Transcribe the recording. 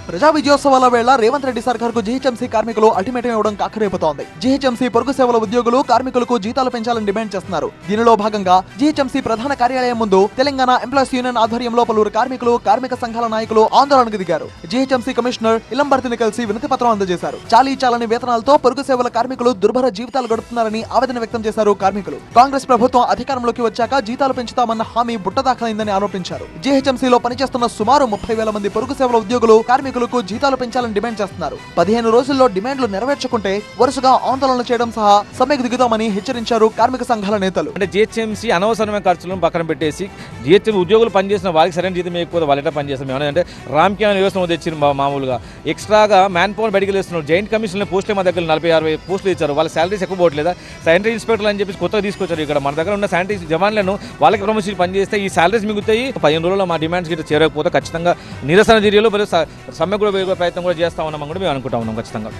ప్రజా విజయోత్సవాల వేళ రేవంత్ రెడ్డి సర్కార్కు జీహెచ్ఎంసీ కార్మికులు అల్టిమేటం ఇవ్వడం కాకరేపుతోంది. జీహెచ్ఎంసీ పొరుగు సేవల ఉద్యోగులు కార్మికులకు జీతాలు పెంచాలని డిమాండ్ చేస్తున్నారు. దీనిలో భాగంగా జీహెచ్ఎంసీ ప్రధాన కార్యాలయం ముందు తెలంగాణ ఎంప్లాయీస్ యూనియన్ ఆధ్వర్యంలో పలువురు కార్మికులు, కార్మిక సంఘాల నాయకులు ఆందోళనకు దిగారు. జీహెచ్ఎంసీ కమిషనర్ ఇలంబర్తిని కలిసి వినతి పత్రం అందజేశారు. చాలీ వేతనాలతో పొరుగు సేవల కార్మికులు దుర్భర జీవితాలు గడుపుతున్నారని ఆవేదన వ్యక్తం చేశారు కార్మికులు. కాంగ్రెస్ ప్రభుత్వం అధికారంలోకి వచ్చాక జీతాలు పెంచుతామన్న హామీ బుట్టదాఖలైందని ఆరోపించారు. జీహెచ్ఎంసీలో పనిచేస్తున్న సుమారు 30,000 మంది పొరుగు సేవల ఉద్యోగులు, కార్మికులకు జీతాలు పెంచాలని డిమాండ్ చేస్తున్నారు. 15 రోజుల్లో డిమాండ్లు నెరవేర్చకుంటే వరుసగా ఆందోళనలు చేయడం సహా సమ్మెకు దిగుతామని హెచ్చరించారు కార్మిక సంఘాల నేతలు. అంటే జీహెచ్ఎంసీ అనవసరమైన ఖర్చులను పక్కన పెట్టేసి జీహెచ్ఎంసీ ఉద్యోగులు పనిచేసిన వాళ్ళకి సరైన జీతం ఇవ్వకపోతే వాళ్ళు ఎట్లా పనిచేస్తాం? ఏమంటే రామ్కేమ వ్యవస్థ తెచ్చిన మామూలుగా ఎక్స్ట్రాగా మ్యాన్ పవర్ బయటికి వేస్తున్నారు. జాయింట్ కమిషన్ల పోస్టులు మా దగ్గర 40-60 పోస్టులు ఇచ్చారు. వాళ్ళ శాలరీస్ ఎక్కువ పోవట్లేదా? శానిటరీ ఇన్స్పెక్టర్లు అని చెప్పి కొత్తగా తీసుకొచ్చారు. ఇక్కడ మన దగ్గర ఉన్న శానిటరీ జవాన్లను వాళ్ళకి ప్రమోషన్ పనిచేస్తే ఈ శాలరీస్ మిగుతాయి. 15 రోజుల్లో మా డిమాండ్స్ గిట్ట చేరకపోతే ఖచ్చితంగా నిరసన చర్యలు సమ్మె కూడా ప్రయత్నం కూడా చేస్తా ఉన్నామని కూడా మేము అనుకుంటా ఉన్నాం ఖచ్చితంగా.